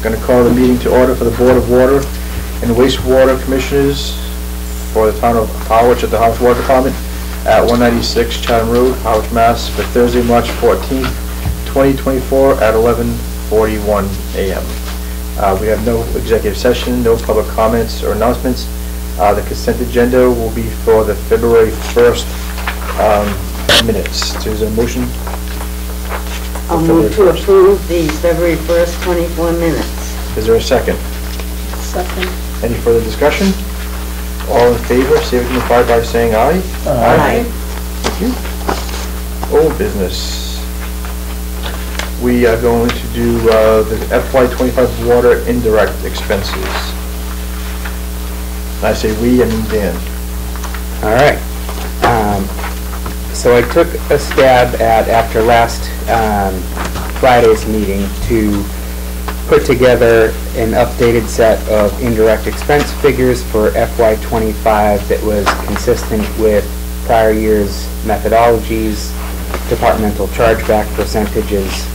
Going to call the meeting to order for the Board of Water and Wastewater Commissioners for the town of Harwich at the Harwich Water Department at 196 Chatham Road, Harwich, Mass. for Thursday, March 14th, 2024 at 11:41 a.m. We have no executive session, no public comments or announcements. The consent agenda will be for the February 1st minutes. Is there a motion? I'll move to approve the February 1st, 24 minutes. Is there a second? Second. Any further discussion? All in favor, signify by saying aye. Aye. Thank you. Old business. We are going to do the FY25 water indirect expenses. I say we, I mean Dan. All right. So I took a stab at, after last Friday's meeting, to put together an updated set of indirect expense figures for FY25 that was consistent with prior year's methodologies, departmental chargeback percentages.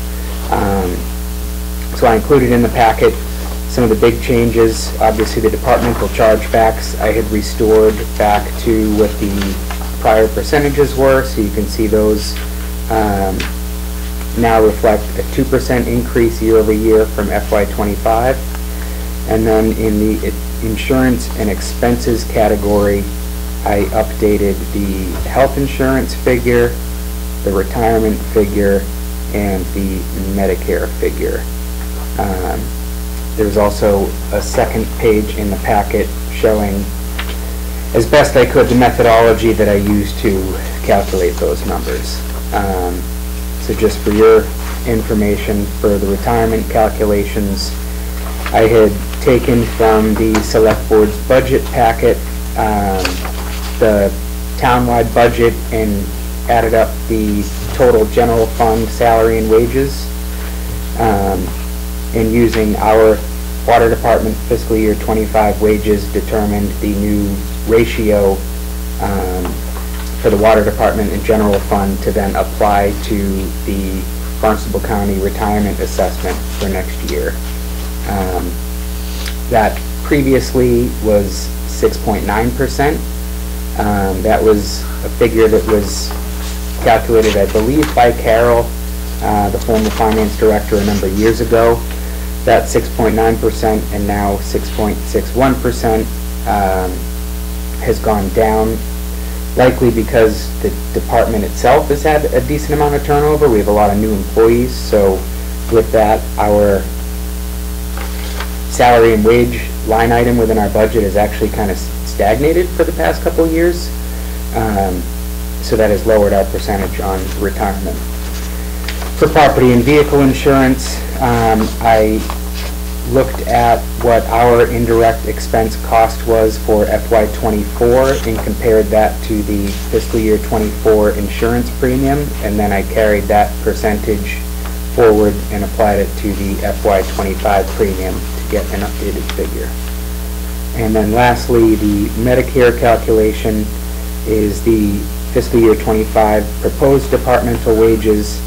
So I included in the packet some of the big changes. Obviously the departmental chargebacks I had restored back to what the prior percentages were, so you can see those now reflect a 2% increase year over year from FY25. And then in the insurance and expenses category, I updated the health insurance figure, the retirement figure, and the Medicare figure. There's also a second page in the packet showing, as best I could, the methodology that I used to calculate those numbers. So just for your information, for the retirement calculations, I had taken from the Select Board's budget packet the townwide budget and added up the total general fund salary and wages, and using our water department fiscal year 25 wages determined the new ratio for the water department and general fund to then apply to the Barnstable County retirement assessment for next year. That previously was 6.9%. That was a figure that was calculated, I believe, by Carol, the former finance director, a number of years ago. That 6.9% and now 6.61% has gone down, likely because the department itself has had a decent amount of turnover. We have a lot of new employees, so with that, our salary and wage line item within our budget has actually kind of stagnated for the past couple of years. So that has lowered our percentage on retirement. For property and vehicle insurance, I looked at what our indirect expense cost was for FY24 and compared that to the fiscal year 24 insurance premium, and then I carried that percentage forward and applied it to the FY25 premium to get an updated figure. And then lastly, the Medicare calculation is the fiscal year 25 proposed departmental wages.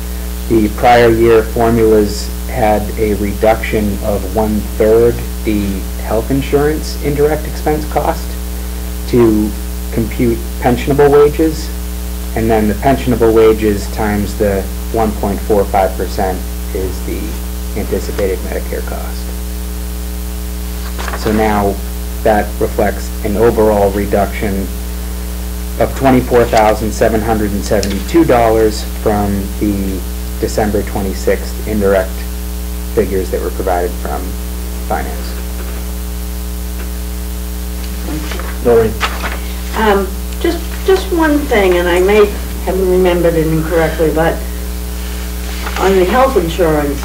The prior year formulas had a reduction of 1/3 the health insurance indirect expense cost to compute pensionable wages, and then the pensionable wages times the 1.45% is the anticipated Medicare cost. So now that reflects an overall reduction of $24,772 from the December 26th indirect figures that were provided from finance. Lori. Just one thing, and I may have remembered it incorrectly, but on the health insurance,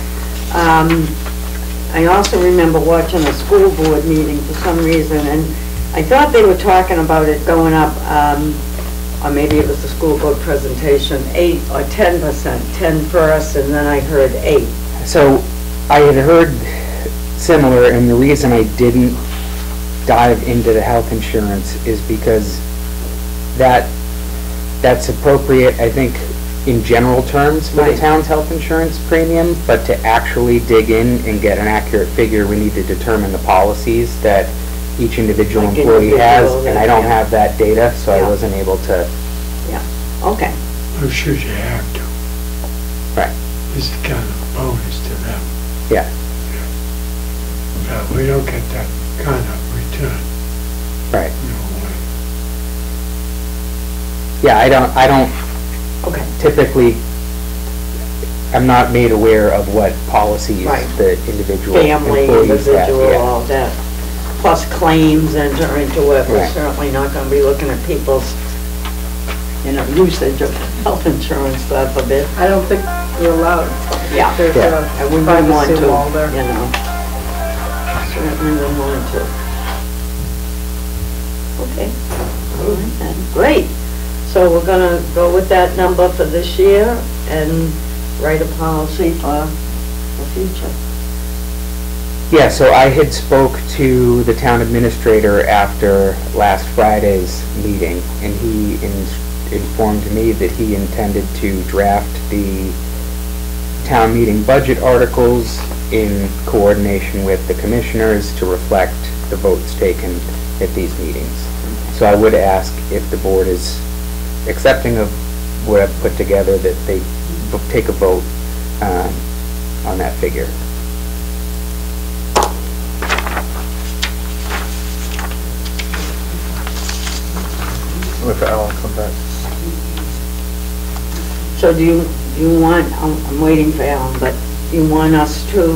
I also remember watching a school board meeting for some reason, and I thought they were talking about it going up, or maybe it was the school board presentation, 8 or 10%, 10 first, and then I heard 8. So I had heard similar, and the reason I didn't dive into the health insurance is because that's appropriate. I think in general terms for the Right. town's health insurance premium, but to actually dig in and get an accurate figure, we need to determine the policies that each individual Like employee has, individual, and I don't yeah. have that data, so I Yeah. wasn't able to. Yeah, okay. Or should you have to? Right. This is kind of a bonus to them. Yeah. We don't get that kind of return, Right. no way. Yeah, I don't Okay. typically, I'm not made aware of what policies Right. the individual Family, employees have. individual, Yeah. all that. Plus claims enter into it. We're Right. certainly not gonna be looking at people's, usage of health insurance, God forbid. I don't think you're allowed. Yeah. There's Yeah. a And we wouldn't want privacy to, wall there. Certainly wouldn't want to. Okay, all right then, great. So we're gonna go with that number for this year and write a policy for the future. Yeah, so I had spoke to the town administrator after last Friday's meeting, and he informed me that he intended to draft the town meeting budget articles in coordination with the commissioners to reflect the votes taken at these meetings. So I would ask if the board is accepting of what I've put together, that they take a vote on that figure. Wait for Alan to come back. So do you want, I'm waiting for Alan, but do you want us to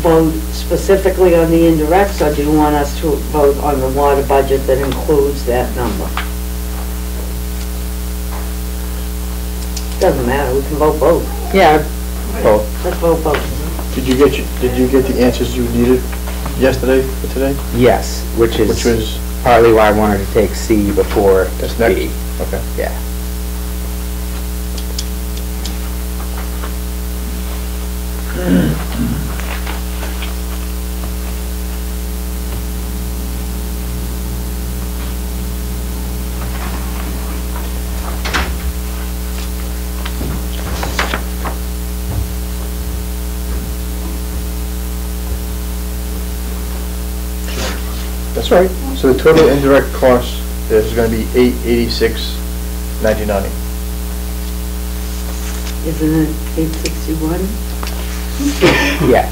vote specifically on the indirects, or do you want us to vote on the water budget that includes that number? Doesn't matter, we can vote both. Yeah, both. Let's vote both. Did you get the answers you needed yesterday for today? Yes, which Which is was, partly why I wanted to take C before that's next? B. Okay. Yeah. That's right. So the total indirect cost is gonna be $886.99. Isn't it 861? Yeah.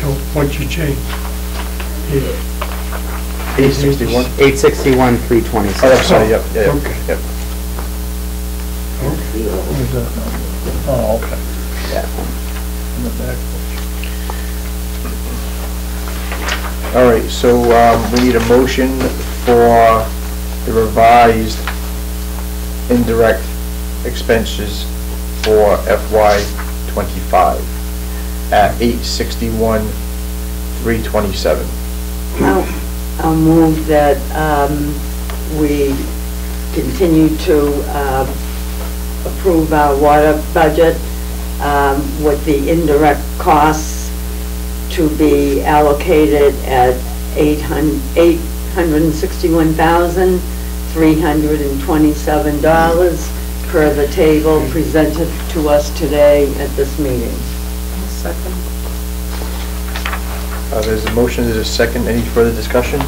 So what'd you change? 861? 861, 326. Oh, I'm sorry, yep, yeah, Okay. yep. Oh, okay. Yeah. In the back. All right, so we need a motion for the revised indirect expenses for FY '25 at $861,327. I'll move that we continue to approve our water budget with the indirect costs to be allocated at $861,327 per the table presented to us today at this meeting. Second. There's a motion, there's a second. Any further discussion?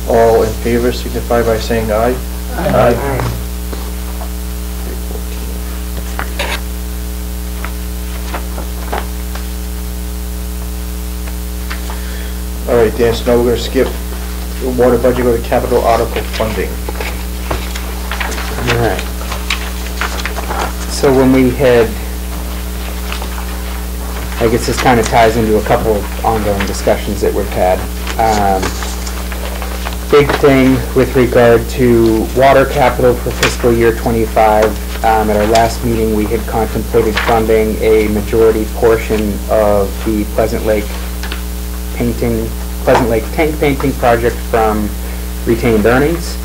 All in favor signify by saying aye. Aye. All right, Dan, so now we're gonna skip the water budget, go to capital article funding. All right. So when we had, I guess this kind of ties into a couple of ongoing discussions that we've had. Big thing with regard to water capital for fiscal year '25. At our last meeting, we had contemplated funding a majority portion of the Pleasant Lake tank painting project from retained earnings.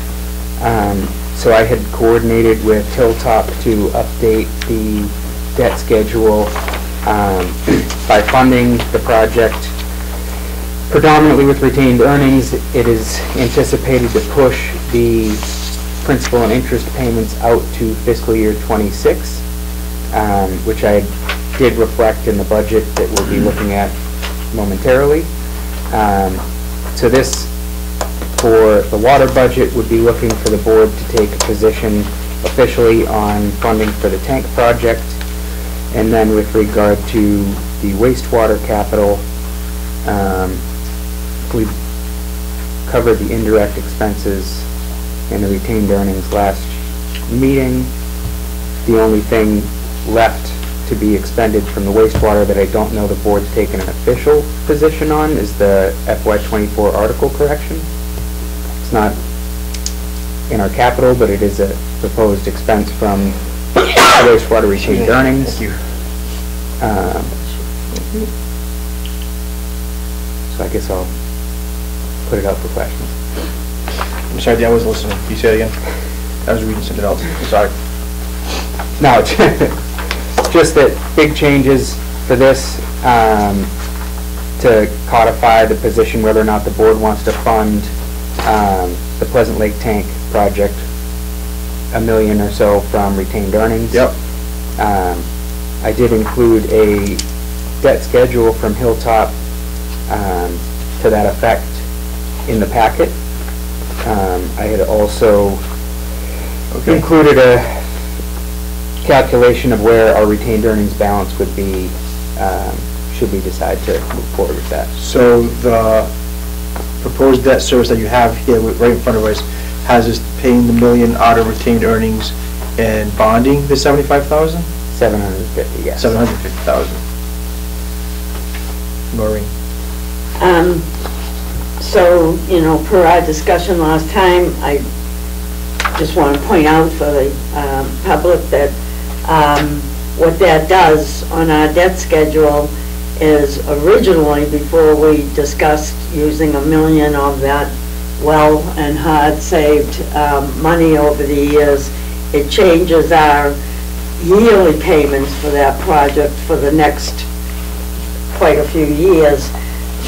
So I had coordinated with Hilltop to update the debt schedule by funding the project predominantly with retained earnings. It is anticipated to push the principal and interest payments out to fiscal year '26. which I did reflect in the budget that we'll be looking at momentarily. So this, for the water budget, would be looking for the board to take a position officially on funding for the tank project. And then with regard to the wastewater capital, we've covered the indirect expenses and the retained earnings last meeting. The only thing left to be expended from the wastewater that I don't know the board's taken an official position on is the FY24 article correction. It's not in our capital, but it is a proposed expense from wastewater retained earnings. Thank you. So I guess I'll put it out for questions. I'm sorry, I wasn't listening. Can you say it again? I was reading something else. Sorry. No, just that big changes for this, to codify the position whether or not the board wants to fund the Pleasant Lake Tank project, $1 million or so from retained earnings. Yep. I did include a debt schedule from Hilltop to that effect in the packet. I had also included a calculation of where our retained earnings balance would be should we decide to move forward with that. So the proposed debt service that you have here right in front of us has us paying the $1 million out of retained earnings and bonding the $75,000? 750, yes. 750,000. Maureen? So, you know, per our discussion last time, I just want to point out for the public that what that does on our debt schedule is originally, before we discussed using $1 million of that well and hard saved money over the years, it changes our yearly payments for that project for the next quite a few years.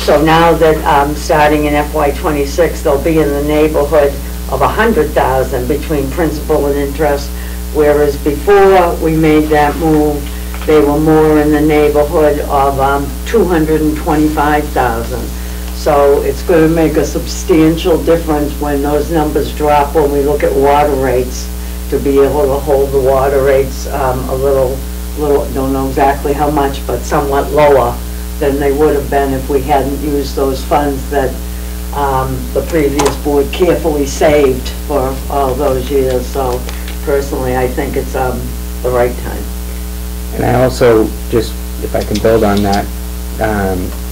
So now that starting in FY26, they'll be in the neighborhood of $100,000 between principal and interest, whereas before we made that move, they were more in the neighborhood of $225,000. So it's going to make a substantial difference when those numbers drop, when we look at water rates, to be able to hold the water rates a little, don't know exactly how much, but somewhat lower than they would have been if we hadn't used those funds that the previous board carefully saved for all those years. So personally, I think it's the right time. And I also, just if I can build on that,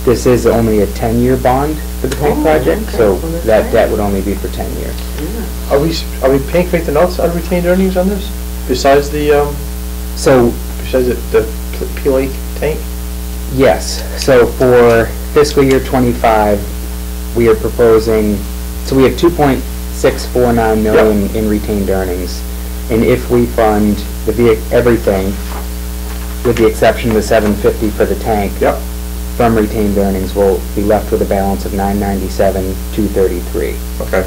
this is only a 10-year bond for the tank project, okay. so Well, that right. debt would only be for 10 years. Yeah. Are we paying for anything else out of retained earnings on this? Besides the, So, the P Lake tank? yes, so for fiscal year 25, we are proposing, so we have 2.649 million in retained earnings, and if we fund everything, with the exception of the 750 for the tank, Yep. from retained earnings, we'll be left with a balance of 997,233. Okay.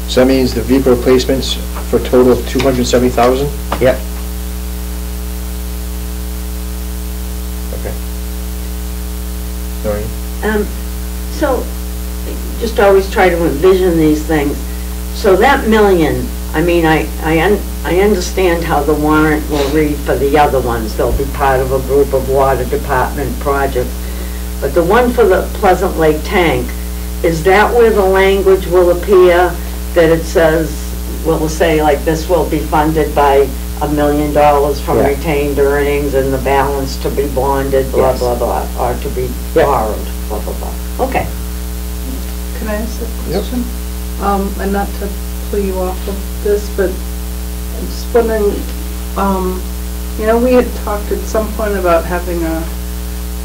So that means the vehicle replacements for a total of 270,000? Yep. Okay. Maureen? So, just always try to envision these things. So that million, I mean, I understand how the warrant will read for the other ones. They'll be part of a group of water department projects. But the one for the Pleasant Lake tank, is that where the language will appear that it says, we'll say like this will be funded by $1 million from Yeah. retained earnings and the balance to be bonded, blah, Yes. blah, blah, or to be Yeah. borrowed, blah, blah, blah. Okay. Can I ask a Yep. question? And not to pull you off of this, but I'm just wondering, you know, we had talked at some point about having a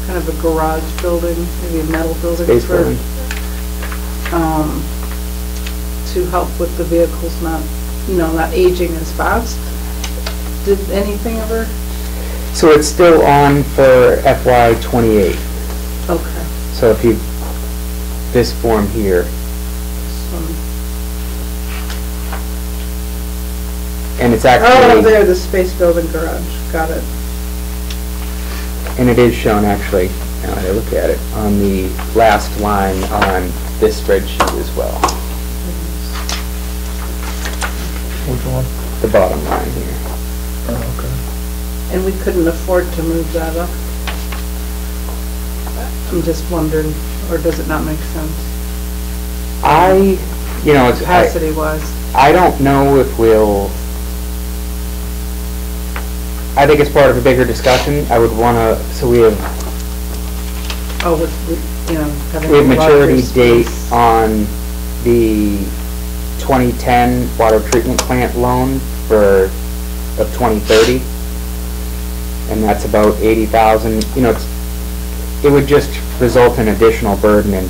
kind of a garage building, maybe a metal building Space for, building. to help with the vehicles not, you know, not aging as fast. Did anything ever? So it's still on for FY28. Okay. So if you, this form here, and it's Oh, actually, there, the space building garage, got it. And it is shown actually, now that I look at it, on the last line on this spreadsheet as well, Which one? the bottom line here. Oh, okay. And we couldn't afford to move that up? I'm just wondering, or does it not make sense, capacity-wise? I don't know if we'll, I think it's part of a bigger discussion. I would wanna, so we have, Oh, with, having we have a larger maturity date space. on the 2010 water treatment plant loan of 2030. And that's about 80,000, it would just result in additional burden and,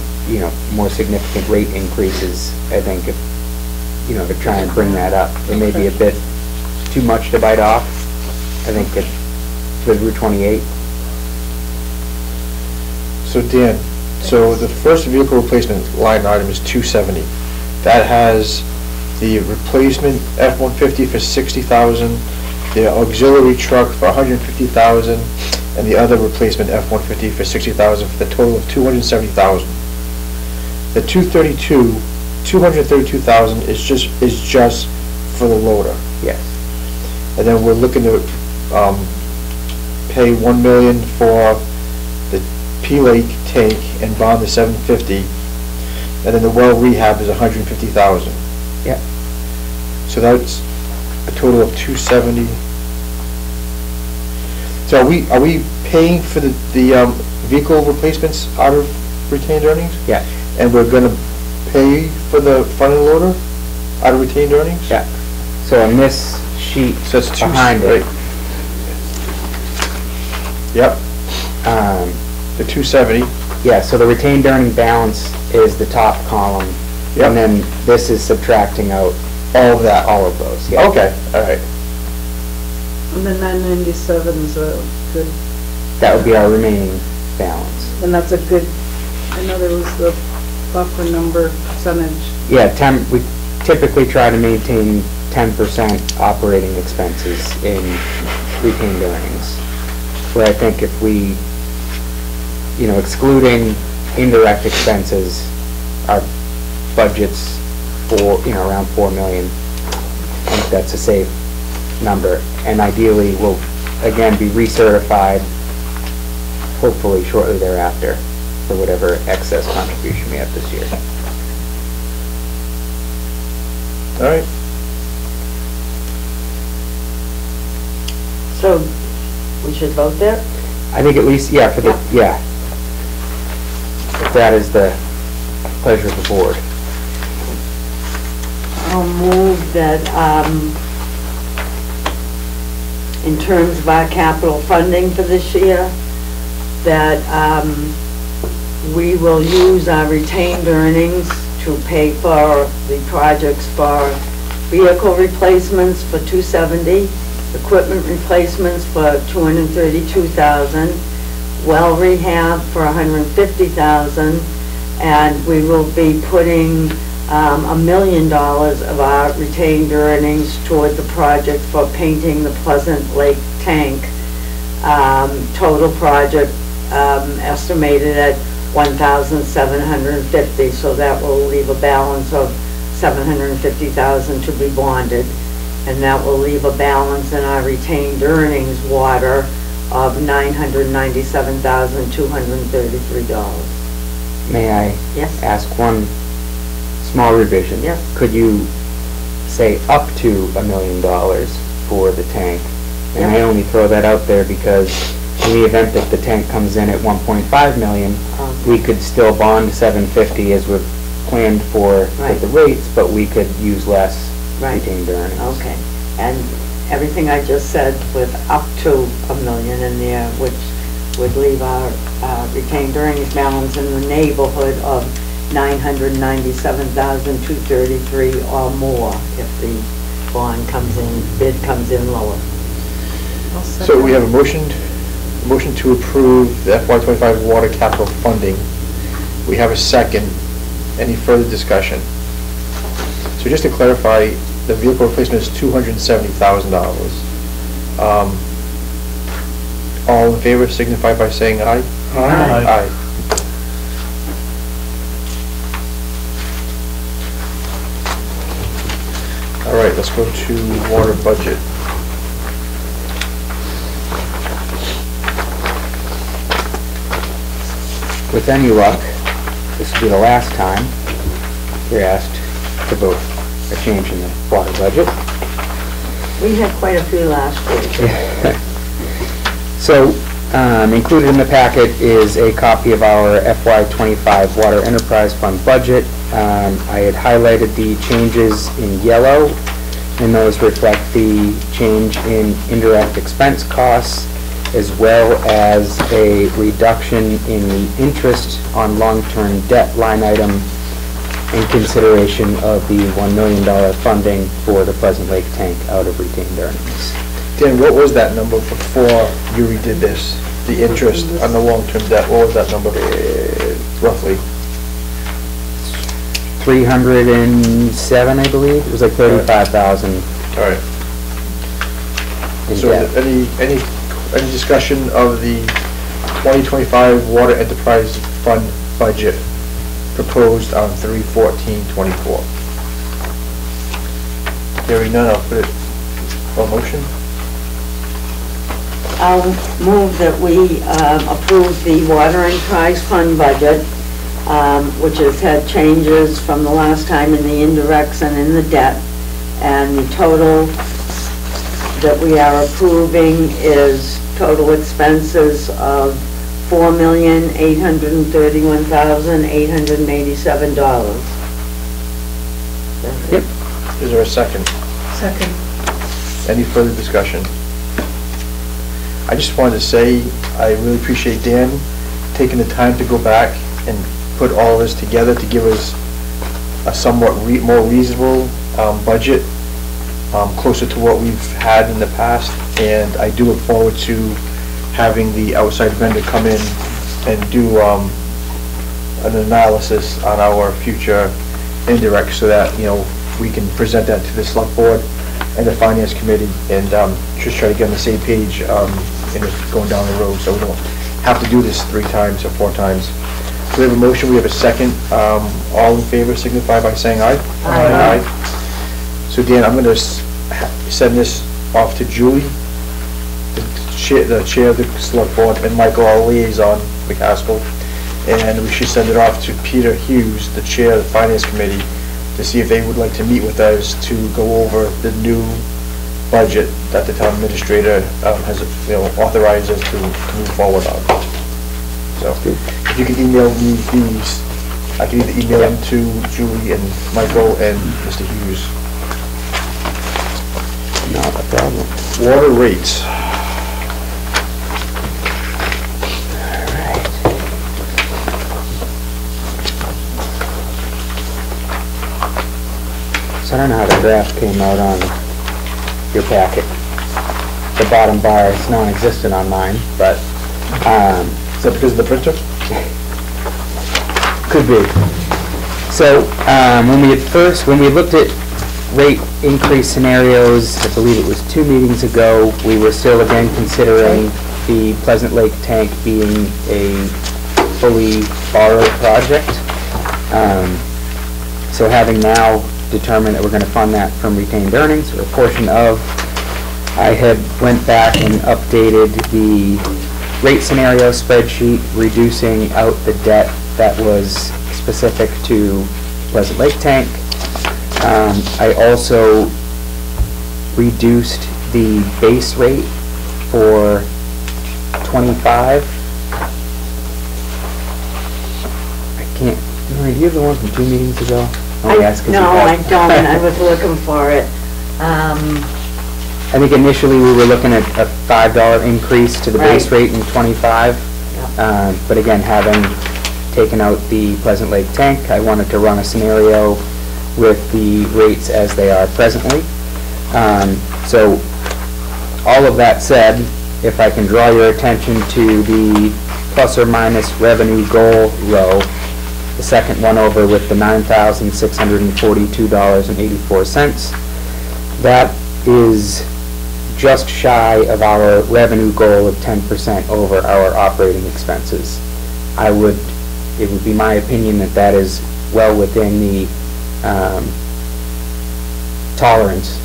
more significant rate increases, I think, if, to try and bring that up. It may be a bit too much to bite off, I think, with Route 28. So Dan, the first vehicle replacement line item is 270. That has the replacement F-150 for 60,000, the auxiliary truck for 150,000, and the other replacement F-150 for 60,000, for the total of 270,000. The 232,000 is just for the loader. Yes. And then we're looking to pay $1 million for the P-Lake tank and bond the 750, and then the well rehab is 150,000. Yeah. So that's a total of 270. So are we paying for the vehicle replacements out of retained earnings? Yeah. And we're gonna pay for the front end loader out of retained earnings? Yeah. So on this sheet So that's behind it, Yep. The 270. yeah, so the retained earning balance is the top column. Yep. And then this is subtracting out All of that. all of those. Yeah. Okay, all right. And the 997 is a good, That would be our remaining balance. and that's a good, I know there was the buffer number percentage. Yeah, we typically try to maintain 10% operating expenses in retained earnings. Where I think if we, excluding indirect expenses, our budget's around 4 million. I think that's a safe number. And ideally, we'll again be recertified, hopefully shortly thereafter, for whatever excess contribution we have this year. All right. So, we should vote there? I think at least, yeah, if that is the pleasure of the board. I'll move that, in terms of our capital funding for this year, that we will use our retained earnings to pay for the projects for vehicle replacements for 270, equipment replacements for 232,000, well rehab for 150,000, and we will be putting $1 million of our retained earnings toward the project for painting the Pleasant Lake tank. Total project estimated at $1,750, so that will leave a balance of $750,000 to be bonded, and that will leave a balance in our retained earnings water of $997,233. May I Yes. ask one small revision? Yes. Could you say up to $1 million for the tank? And I only throw that out there because in the event that the tank comes in at 1.5 million, we could still bond 750 as we've planned for with the rates, but we could use less retained earnings. Okay, and everything I just said with up to $1 million in there, which would leave our retained earnings balance in the neighborhood of $997,233 or more if the bond comes in, bid comes in lower. So we have a motion to approve the FY25 water capital funding. We have a second. Any further discussion? So just to clarify, the vehicle replacement is $270,000. All in favor signify by saying aye. Aye. All right, let's go to water budget. With any luck, this will be the last time you're asked to vote a change in the water budget. We had quite a few last week. So, included in the packet is a copy of our FY25 Water Enterprise Fund budget. I had highlighted the changes in yellow, and those reflect the change in indirect expense costs, as well as a reduction in the interest on long-term debt line item in consideration of the $1 million funding for the Pleasant Lake tank out of retained earnings. Dan, what was that number before you redid this? The interest on the long-term debt, what was that number roughly? 307, I believe. It was like 35,000 All right. in So debt. any discussion of the 2025 Water Enterprise Fund budget proposed on 3/14/24? Hearing none, I'll put it on motion. I'll move that we approve the Water Enterprise Fund budget, which has had changes from the last time in the indirects and in the debt. And the total that we are approving is total expenses of $4,831,887. Yep. Is there a second? Second. Any further discussion? I just wanted to say, I really appreciate Dan taking the time to go back and put all this together to give us a somewhat more reasonable budget, closer to what we've had in the past. And I do look forward to having the outside vendor come in and do an analysis on our future indirect, so that, you know, we can present that to the select board and the finance committee, and just try to get on the same page in going down the road, so we don't have to do this 3 times or 4 times. So we have a motion, we have a second. All in favor signify by saying aye. Aye. So Dan, I'm going to send this off to Julie, the chair of the select board, and Michael, our liaison, McCaskill, and we should send it off to Peter Hughes, the chair of the finance committee, to see if they would like to meet with us to go over the new budget that the town administrator has, authorized us to move forward on. So, if you can email me these, I can either email them to Julie and Michael and Mr. Hughes. Not a problem. Water rates. So I don't know how the graph came out on your packet. The bottom bar is non-existent on mine, but Is that because of the printer? could be. So when we looked at rate increase scenarios, I believe it was 2 meetings ago, we were still again considering the Pleasant Lake tank being a fully borrowed project. So having now determined that we're going to fund that from retained earnings, or a portion of, I had went back and updated the rate scenario spreadsheet, reducing out the debt that was specific to Pleasant Lake tank. I also reduced the base rate for 25. I can't, Marie, do you have the one from 2 meetings ago? No, I don't, I was looking for it. I think initially we were looking at a $5 increase to the base Right. rate in 25. But again, having taken out the Pleasant Lake tank, I wanted to run a scenario with the rates as they are presently. So all of that said, if I can draw your attention to the plus or minus revenue goal row, the second one over with the $9,642.84. That is just shy of our revenue goal of 10% over our operating expenses. It would be my opinion that that is well within the tolerance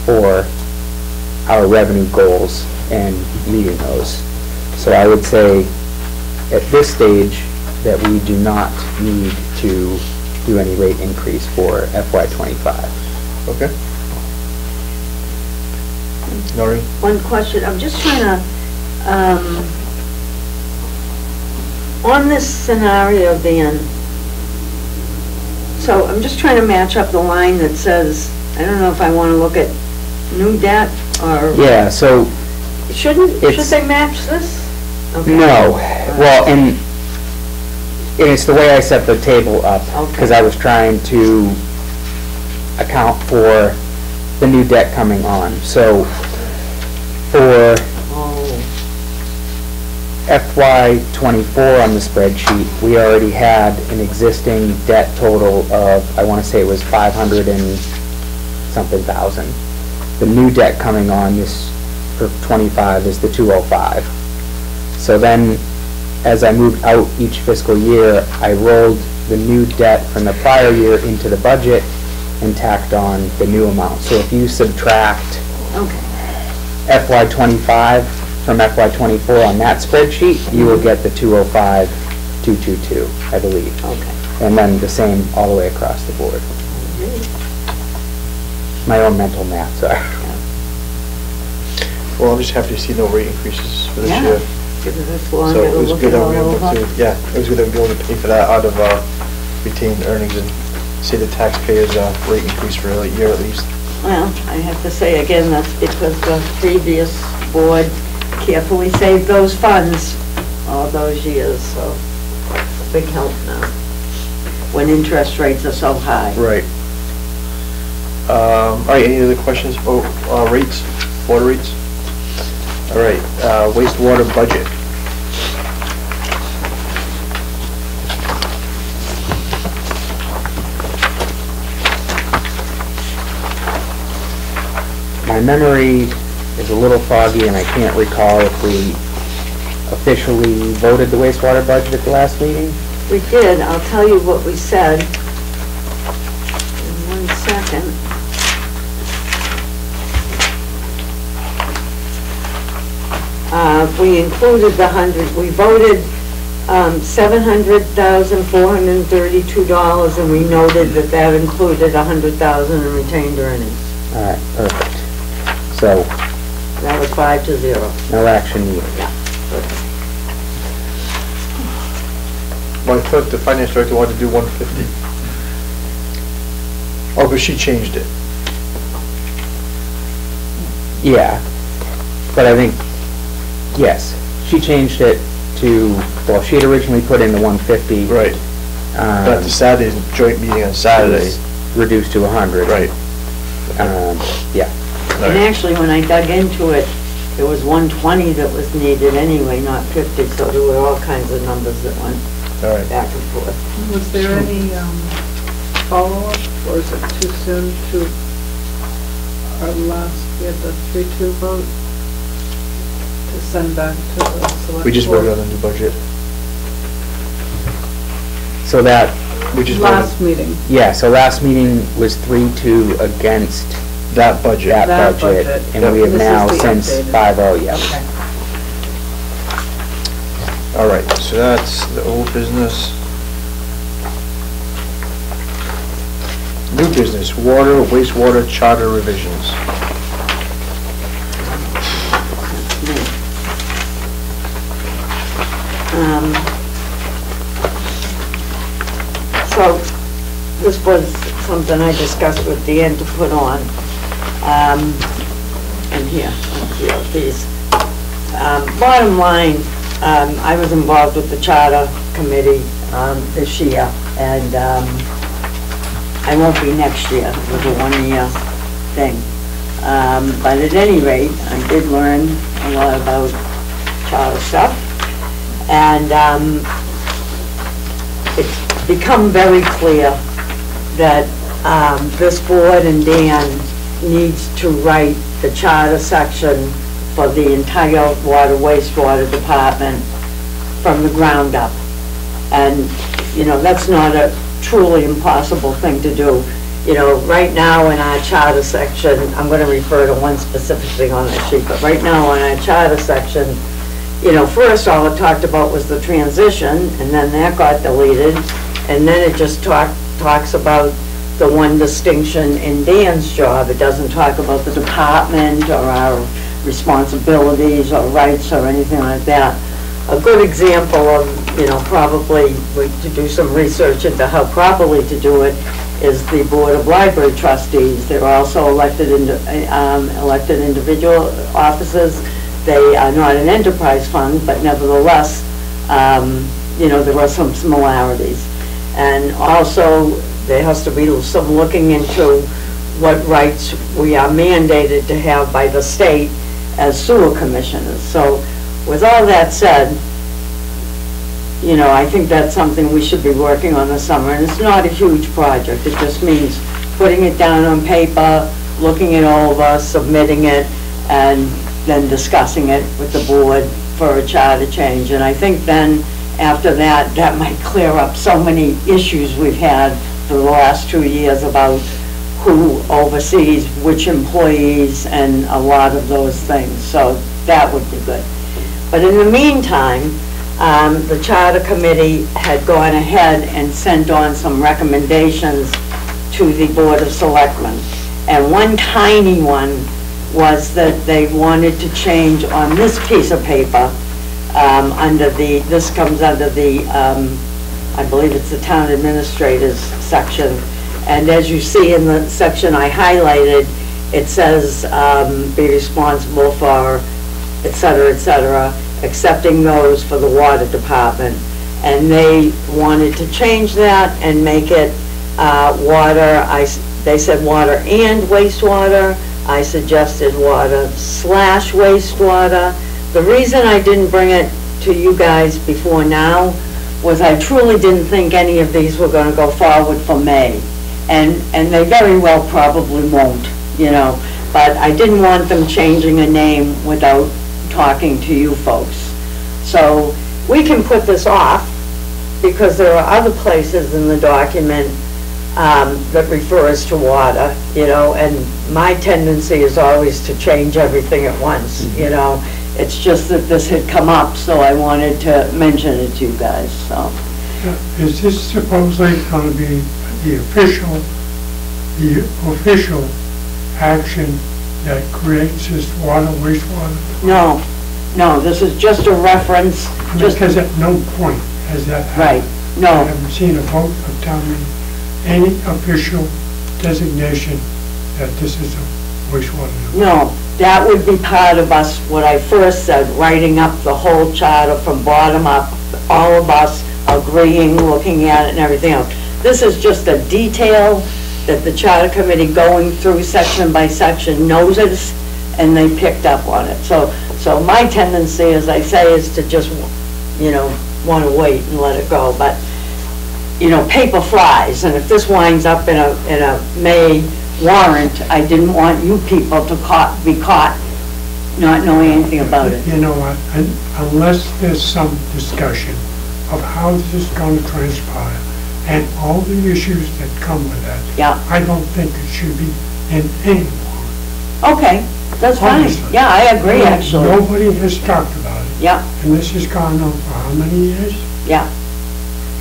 for our revenue goals and meeting those. So I would say at this stage that we do not need to do any rate increase for FY25. Okay. Noreen? One question, I'm just trying to, on this scenario, Dan, so I'm just trying to match up the line that says, I don't know if I want to look at new debt or... Yeah, so... Should they match this? Okay. No. Well, and it's the way I set the table up, because I was trying to account for the new debt coming on. So for FY24 on the spreadsheet, we already had an existing debt total of, I want to say it was 500 and something thousand. The new debt coming on this for 25 is the 205. So then, as I moved out each fiscal year, I rolled the new debt from the prior year into the budget and tacked on the new amount. So if you subtract FY25 from FY24 on that spreadsheet, you will get the 205,222, I believe. Okay. And then the same all the way across the board. My own mental math, sorry. Well, I'll just have to see no rate increases for this year. Give it this So long, it it'll was look good it that all we were able over. to, it was good that we were able to pay for that out of retained earnings and see the taxpayers' rate increase for a year at least. Well, I have to say again, that's because the previous board carefully saved those funds all those years, so it's a big help now, when interest rates are so high. Right. All right, any other questions? Rates, water rates? All right, wastewater budget. My memory is a little foggy and I can't recall if we officially voted the wastewater budget at the last meeting. We did, I'll tell you what we said. In 1 second. We included the we voted $700,432, and we noted that that included $100,000 in retained earnings. All right, perfect. So, That was 5-0. no action needed. Yeah. Well, I thought the finance director wanted to do 150. Oh, but she changed it. Yeah, but I think, yes, she changed it to, well, she had originally put in the 150. Right. But the Saturday's joint meeting on Saturday. Reduced to 100. Right. Yeah. And actually, when I dug into it, it was 120 that was needed anyway, not 50, so there were all kinds of numbers that went All right. back and forth. Was there any follow-up, or is it too soon to our last, we had the 3-2 vote to send back to the select board? We just voted on the new budget. So that, We just Last voted meeting. yeah, so last meeting was 3-2 against that budget. that That budget, budget. and we have This is now the since updated. 5-0, yeah. Okay. All right, so that's the old business. New business, water, wastewater charter revisions. So, this was something I discussed with Dan to put on. And here, let's see all these. Bottom line, I was involved with the charter committee this year, and I won't be next year. It was a one-year thing. But at any rate, I did learn a lot about charter stuff, and it's become very clear that this board and Dan needs to write the charter section for the entire water wastewater department from the ground up. And, you know, that's not a truly impossible thing to do. You know, right now in our charter section, I'm going to refer to one specific thing on that sheet, but right now in our charter section, you know, first all it talked about was the transition, and then that got deleted, and then it just talks about the one distinction in Dan's job. It doesn't talk about the department or our responsibilities or rights or anything like that. A good example of, you know, probably to do some research into how properly to do it is the Board of Library Trustees. They're also elected individual offices. They are not an enterprise fund, but nevertheless, you know, there are some similarities. And also, there has to be some looking into what rights we are mandated to have by the state as sewer commissioners. So, with all that said, you know, I think that's something we should be working on this summer, and it's not a huge project. It just means putting it down on paper, looking it over, submitting it, and then discussing it with the board for a charter change. And I think then, after that, that might clear up so many issues we've had for the last 2 years about who oversees which employees and a lot of those things. So that would be good. But in the meantime, the Charter Committee had gone ahead and sent on some recommendations to the Board of Selectmen. And one tiny one was that they wanted to change on this piece of paper, this comes under the, I believe it's the Town Administrators section. And as you see in the section I highlighted, it says be responsible for, et cetera, accepting those for the water department. And they wanted to change that and make it water, they said water and wastewater. I suggested water/wastewater. The reason I didn't bring it to you guys before now was I truly didn't think any of these were going to go forward for May. And they very well probably won't, you know. But I didn't want them changing a name without talking to you folks. So we can put this off because there are other places in the document that refers to water, you know, and my tendency is always to change everything at once, you know. It's just that this had come up, so I wanted to mention it to you guys, so. Is this supposedly going to be the official action that creates this water, wastewater? No, this is just a reference. Because at no point has that happened. Right, no. I haven't seen a vote of town meeting, any official designation that this is a wastewater. No, that would be part of us, what I first said, writing up the whole charter from bottom up, all of us agreeing, looking at it and everything else. This is just a detail that the Charter Committee going through section by section noticed and they picked up on it. So my tendency, as I say, is to just, you know, want to wait and let it go. But, you know, paper flies, and if this winds up in a May warrant, I didn't want you people to be caught not knowing anything about it. You know what, unless there's some discussion of how this is going to transpire and all the issues that come with that, Yeah. I don't think it should be in any warrant. Okay, that's fine. Honestly. Yeah, I agree, actually. Nobody has talked about it. Yeah, And this has gone on for how many years? yeah,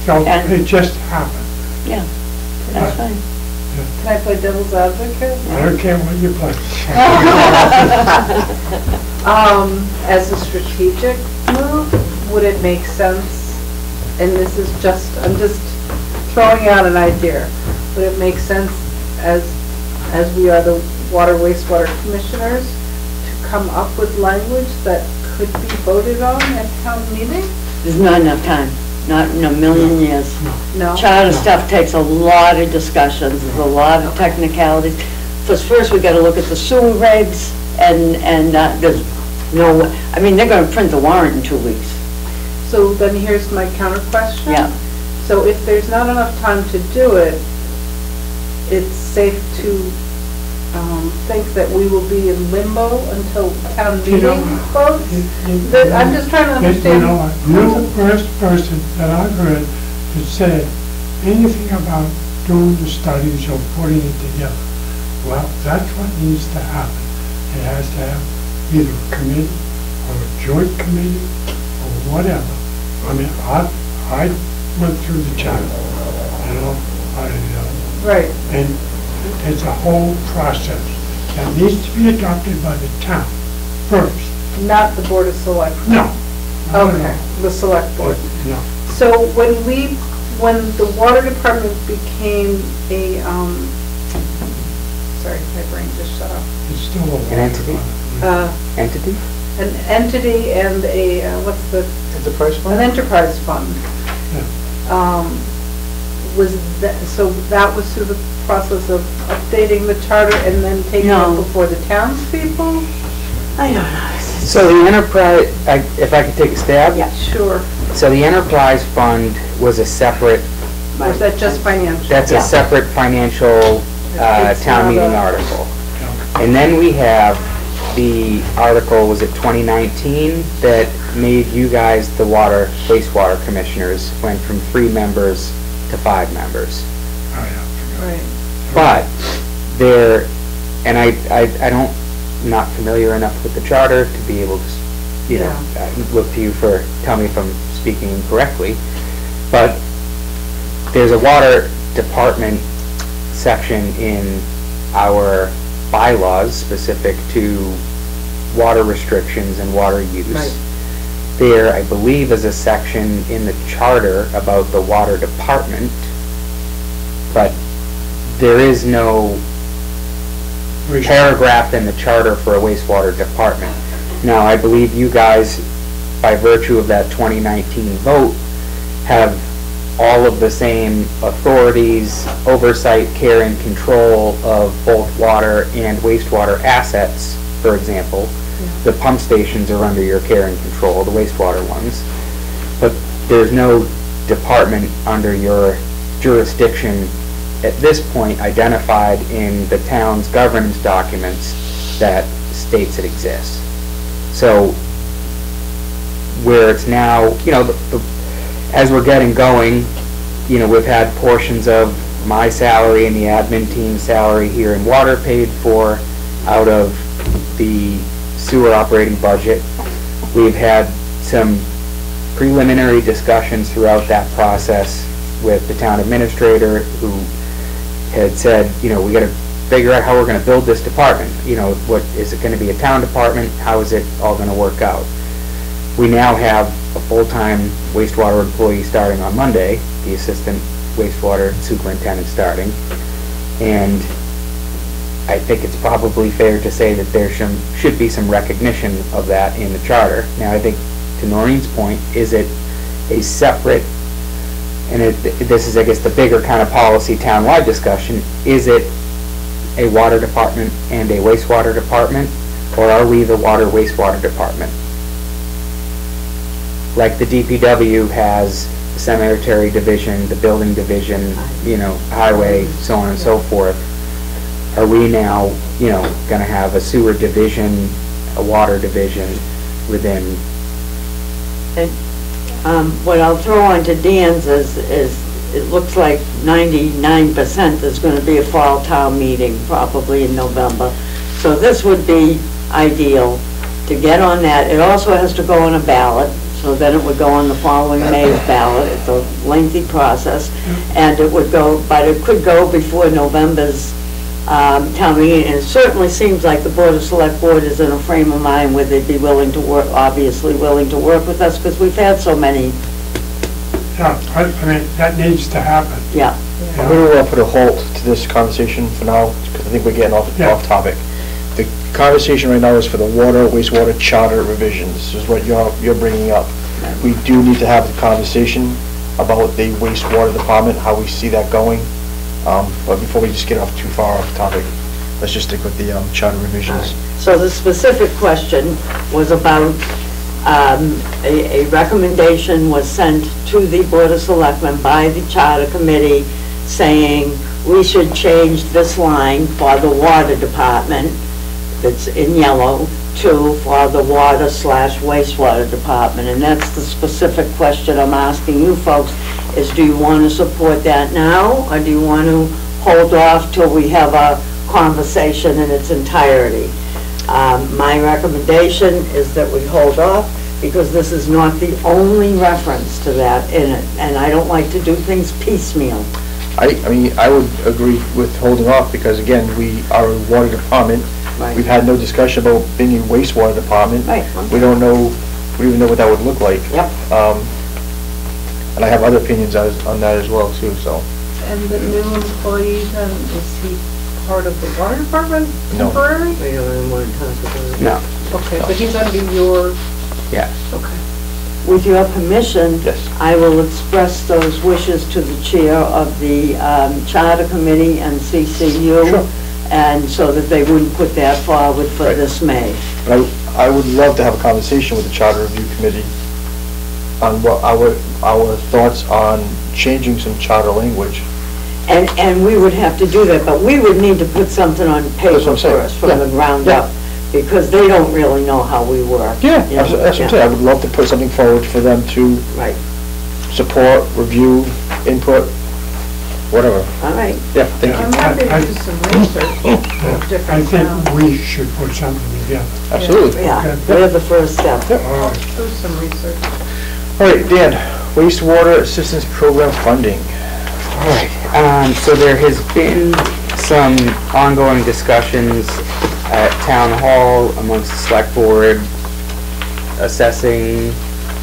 So And- it just happened. yeah, that's fine. Can I play devil's advocate? I don't care what you play. As a strategic move, would it make sense, and this is just, I'm just throwing out an idea, would it make sense as we are the water wastewater commissioners to come up with language that could be voted on at town meeting? There's not enough time, not in a million years. No? Charter stuff takes a lot of discussions, there's a lot of technicalities. First we gotta look at the sewer regs, and there's no, I mean, they're gonna print the warrant in 2 weeks. So then here's my counter question. Yeah. So if there's not enough time to do it, it's safe to think that we will be in limbo until town You know, meeting votes? I'm just trying to You understand. know what, you're the first person that I've heard that said anything about doing the studies or putting it together. Well, that's what needs to happen. It has to have either a committee or a joint committee or whatever. I mean, I went through the charter, you know, Right. and it's a whole process that needs to be adopted by the town first. Not the Board of Selectmen? No. Okay, the Select Board. No. So when the water department became a, sorry, my brain just shut off. It's still a An entity? Entity? An entity and a, what's the, Enterprise an fund? enterprise fund. Was that, so that was through the process of updating the charter and then taking No. it before the townspeople? I don't know. So the enterprise, if I could take a stab? Yeah. Sure. So the enterprise fund was a separate, Or is that just financial? that's Yeah. a separate financial It's town not meeting a- article. And then we have the article, was it 2019, that made you guys the wastewater commissioners, went from 3 members to 5 members. Oh, yeah. Right. But there, and I don't, I'm not familiar enough with the charter to be able to, you know, look to you for, tell me if I'm speaking incorrectly, but there's a water department section in our bylaws specific to water restrictions and water use. Right. There, I believe, is a section in the charter about the water department, but there is no paragraph in the charter for a wastewater department. Now, I believe you guys, by virtue of that 2019 vote, have all of the same authorities, oversight, care, and control of both water and wastewater assets, for example. The pump stations are under your care and control, the wastewater ones. But there's no department under your jurisdiction at this point identified in the town's governance documents that states it exists. So where it's now, you know, as we're getting going, you know, we've had portions of my salary and the admin team's salary here in water paid for out of the sewer operating budget. We've had some preliminary discussions throughout that process with the town administrator, who had said, you know, we gotta figure out how we're gonna build this department. You know, what, is it gonna be a town department? How is it all gonna work out? We now have a full-time wastewater employee starting on Monday, the assistant wastewater superintendent starting, and I think it's probably fair to say that there should be some recognition of that in the charter. Now, I think, to Noreen's point, is it a separate, and this is, I guess, the bigger kind of policy town-wide discussion, is it a water department and a wastewater department, or are we the water wastewater department? Like the DPW has the cemetery division, the building division, you know, highway, so on and so forth. Are we now, you know, gonna have a sewer division, a water division within? What I'll throw onto Dan's is it looks like 99% there's going to be a fall town meeting, probably in November. So this would be ideal to get on that. It also has to go on a ballot, so then it would go on the following May's ballot. It's a lengthy process, and it would go, but it could go before November's town meeting. And it certainly seems like the Board of Select Board is in a frame of mind where they'd be willing to work, obviously willing to work with us, because we've had so many. Yeah, I mean, that needs to happen. Yeah. I'm going to put a halt to this conversation for now, because I think we're getting off topic. The conversation right now is for the water, wastewater charter revisions. This is what you're bringing up. We do need to have a conversation about the wastewater department, how we see that going. But before we just get off too far off topic, let's just stick with the charter revisions. So the specific question was about, a recommendation was sent to the Board of Selectmen by the Charter Committee saying, we should change this line for the water department, that's in yellow, to for the water/wastewater department. And that's the specific question I'm asking you folks, is do you want to support that now, or do you want to hold off till we have a conversation in its entirety? My recommendation is that we hold off, because this is not the only reference to that in it, and I don't like to do things piecemeal. I mean, I would agree with holding off, because again, we are a water department. Right. We've had no discussion about being a wastewater department. Right. We don't even know what that would look like. Yep. And I have other opinions on that as well too, so. And the new employee, then, is he part of the water department No. temporary? We don't even want to talk about it. No, Okay, but he's under your, yeah. okay. With your permission, Yes. I will express those wishes to the chair of the Charter Committee and CCU, Sure. and so that they wouldn't put that forward for Right. this May. But I would love to have a conversation with the Charter Review Committee on what our thoughts on changing some charter language. And we would have to do that, but we would need to put something on paper That's what I'm saying. first, from Yeah. the ground Yeah. up, because they don't really know how we work. Yeah, you know? that's what I'm saying. I would love to put something forward for them to Right, support, review, input, whatever. all right. Yeah, thank I'm you. happy to do some research of I different think towns. we should put something together. Absolutely. Yeah, Okay. we're the first step. All I'll right. do some research. All right, Dan, wastewater assistance program funding. All right, so there has been some ongoing discussions at Town Hall amongst the Select Board, assessing,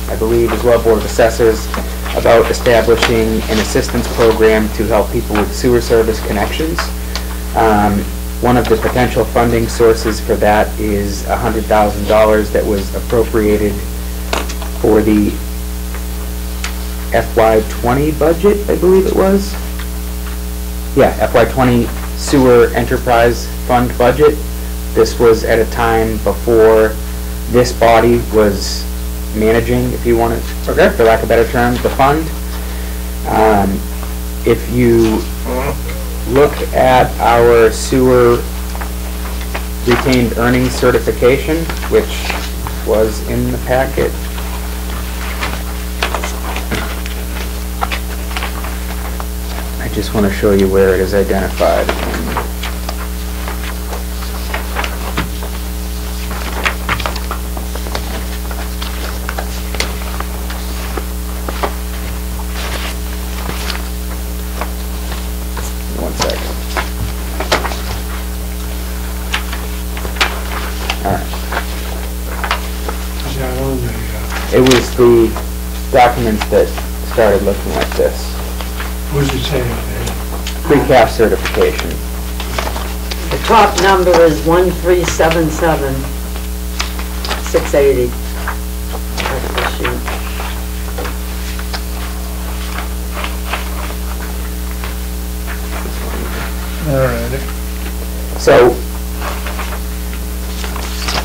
I believe as well, Board of Assessors, about establishing an assistance program to help people with sewer service connections. One of the potential funding sources for that is $100,000 that was appropriated for the FY20 budget, I believe it was. Yeah, FY20 sewer enterprise fund budget. This was at a time before this body was managing, if you want it, Okay. for lack of better term, the fund. If you look at our sewer retained earnings certification, which was in the packet, I just want to show you where it is identified. One second. All right. Is that on the, It was the documents that started looking like this. what does it say there? Free cash certification. The top number is 1377680. That's the sheet. All righty. So,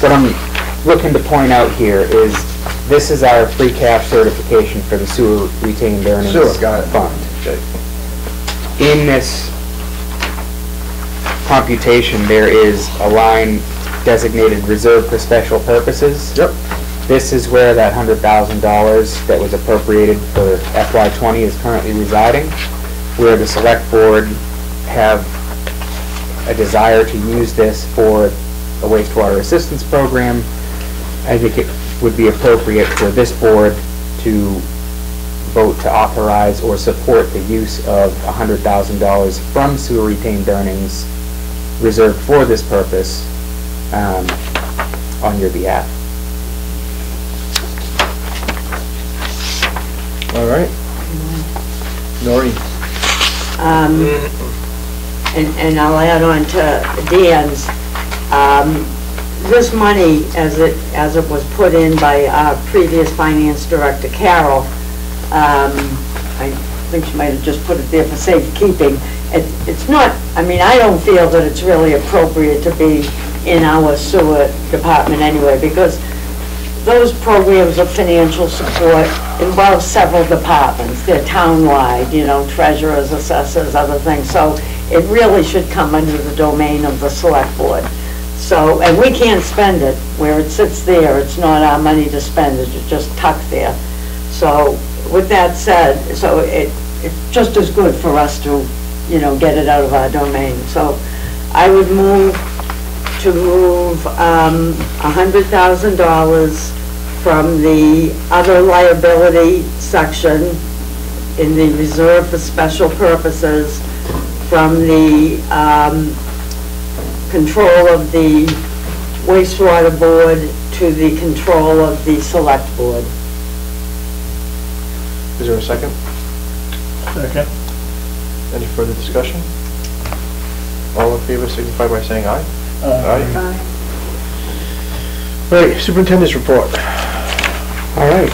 what I'm looking to point out here is, this is our free cash certification for the sewer retained earnings Sewer, got it. fund. Okay. In this computation, there is a line designated reserved for special purposes. Yep. This is where that $100,000 that was appropriated for FY20 is currently residing, where the select board have a desire to use this for a wastewater assistance program. I think it would be appropriate for this board to vote to authorize or support the use of $100,000 from sewer retained earnings reserved for this purpose on your behalf. All right. Noreen. And I'll add on to Dan's, this money, as it was put in by our previous finance director, Carol, I think she might have just put it there for safekeeping. It's not, I mean, I don't feel that it's really appropriate to be in our sewer department anyway, because those programs of financial support involve several departments. They're town-wide, you know, treasurers, assessors, other things. So it really should come under the domain of the select board. So, and we can't spend it, where it sits there, it's not our money to spend, it's just tucked there. So, with that said, so it's just as good for us to, you know, get it out of our domain. So, I would move $100,000 from the other liability section in the reserve for special purposes, from the control of the wastewater board to the control of the select board. Is there a second? Second. Any further discussion? All in favor signify by saying aye. Aye. All right, superintendent's report. All right,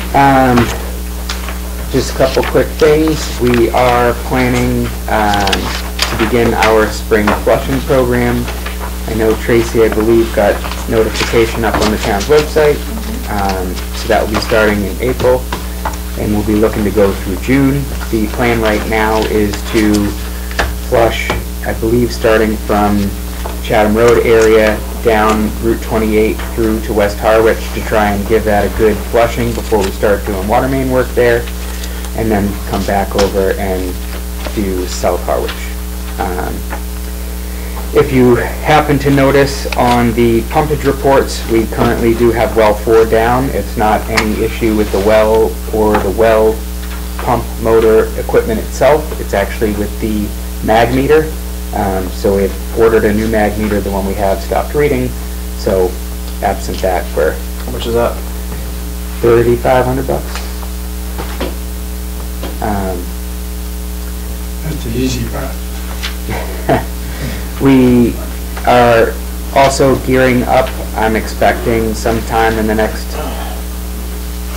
just a couple quick things. We are planning to begin our spring flushing program. I know Tracy, I believe, got notification up on the town's website, so that will be starting in April, and we'll be looking to go through June. The plan right now is to flush, I believe, starting from Chatham Road area down Route 28 through to West Harwich to try and give that a good flushing before we start doing water main work there, and then come back over and do South Harwich. If you happen to notice on the pumpage reports, we currently do have well 4 down. It's not any issue with the well or the well pump motor equipment itself. It's actually with the mag meter. So we've ordered a new mag meter. The one we have stopped reading. So absent that, we're How much is that? $3,500. That's the easy part. We are also gearing up. I'm expecting sometime in the next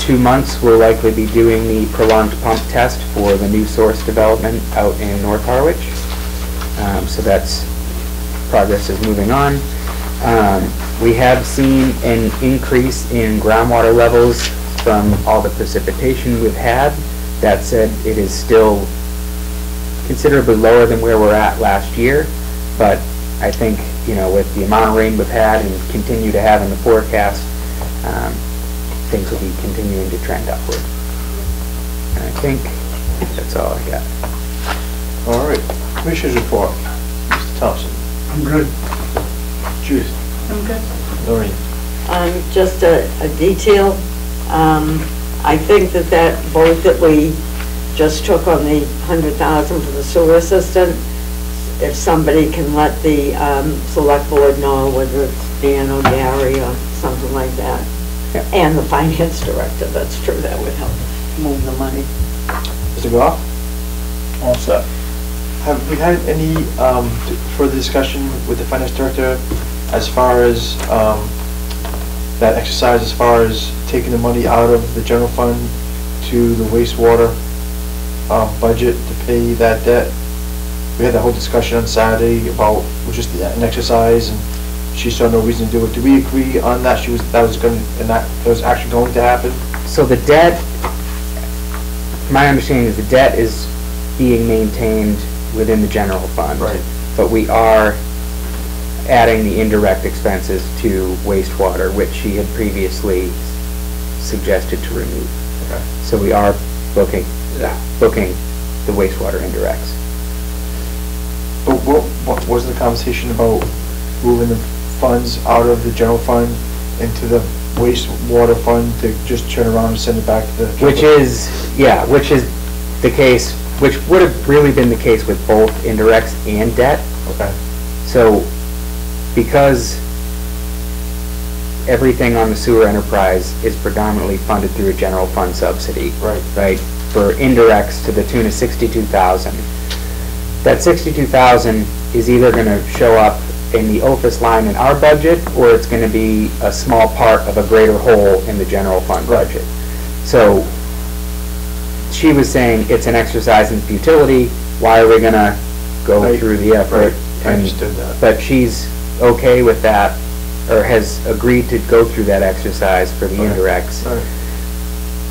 2 months, we'll likely be doing the prolonged pump test for the new source development out in North Harwich. So that's, progress is moving on. We have seen an increase in groundwater levels from all the precipitation we've had. That said, it is still considerably lower than where we're at last year, but I think, you know, with the amount of rain we've had and continue to have in the forecast, things will be continuing to trend upward. And I think that's all I got. All right, commissioner's report. Mr. Thompson. I'm good. Judith. I'm good. Noreen. Just a detail. I think that vote that we just took on the 100,000 for the sewer assistant, if somebody can let the select board know, whether it's Dan or Gary or something like that. Yeah. And the finance director, that's true, that would help move the money. Mr. Goff? All set. Have we had any further discussion with the finance director as far as that exercise, as far as taking the money out of the general fund to the wastewater budget to pay that debt? We had that whole discussion on Saturday about, was just an exercise, and she saw no reason to do it. Do we agree on that? That was actually going to happen? So the debt, my understanding is the debt is being maintained within the general fund. Right. But we are adding the indirect expenses to wastewater, which she had previously suggested to remove. Okay. So we are booking the wastewater indirects. But what was the conversation about moving the funds out of the general fund into the wastewater fund to just turn around and send it back to the... Which is the case, which would have really been the case with both indirects and debt. Okay. So, because everything on the sewer enterprise is predominantly funded through a general fund subsidy. Right. Right, for indirects to the tune of $62,000. That $62,000 is either going to show up in the OFIS line in our budget, or it's going to be a small part of a greater whole in the general fund budget. So, she was saying it's an exercise in futility. Why are we going to go through the effort? I understood that. But she's okay with that, or has agreed to go through that exercise for the indirects. Right.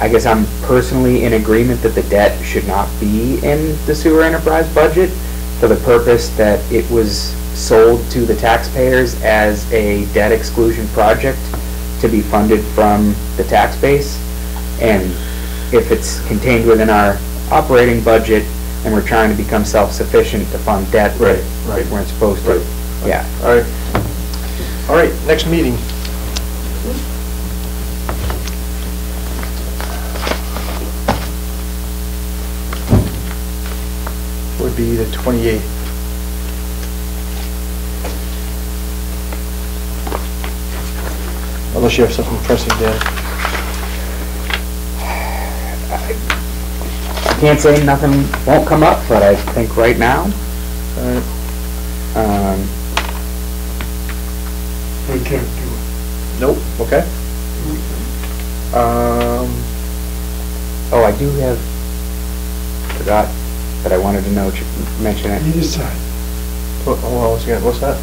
I guess I'm personally in agreement that the debt should not be in the sewer enterprise budget, for the purpose that it was sold to the taxpayers as a debt exclusion project to be funded from the tax base. And if it's contained within our operating budget and we're trying to become self-sufficient to fund debt that we weren't supposed to. Yeah. All right. All right, next meeting. Would be the 28th. Unless you have something pressing, Dan. I can't say nothing won't come up, but I think right now, All right. I can't do it. Nope, okay. oh, I do have, forgot, but I wanted to mention it. You decide. Hold on once again, what's that?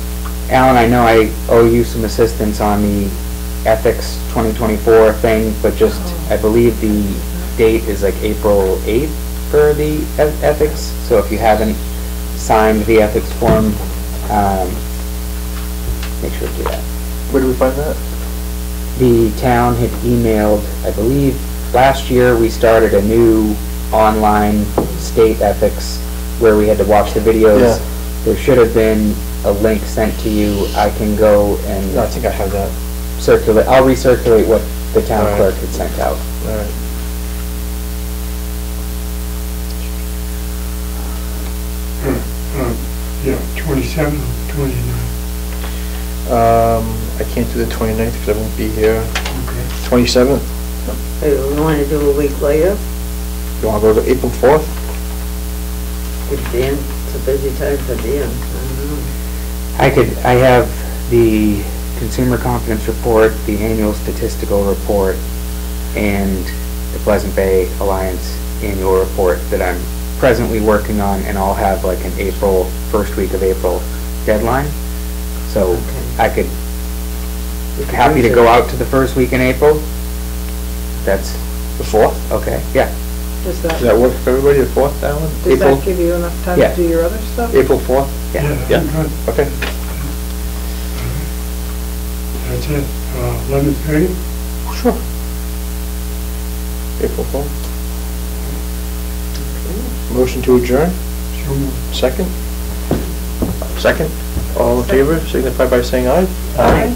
Alan, I know I owe you some assistance on the ethics 2024 thing, but just, I believe the date is like April 8th for the ethics, so if you haven't signed the ethics form, make sure to do that. Where do we find that? The town had emailed, I believe, last year we started a new online state ethics where we had to watch the videos. Yeah. There should have been a link sent to you. I can go and No, I think I have that. circulate, I'll recirculate what the town All right. clerk had sent out. All right. Yeah, 27 or 29. I can't do the 29th because I won't be here. Okay. 27th? Hey, we want to do a week later? You want to go to April 4th? Good Dan, it's a busy time for Dan. I don't know. I have the consumer confidence report, the annual statistical report, and the Pleasant Bay Alliance annual report that I'm presently working on, and I'll have like an April, first week of April deadline. So I could, happy to go out to the first week in April. That's, The 4th? okay, yeah. Does Does that work for everybody, the 4th, Alan? Does April, that give you enough time Yeah. to do your other stuff? April 4th? Yeah. Yeah. Good. Okay. That's it. 11:30? Sure. April 4th. Motion to adjourn? So moved. Second? Second? All in favor, signify by saying aye. Aye.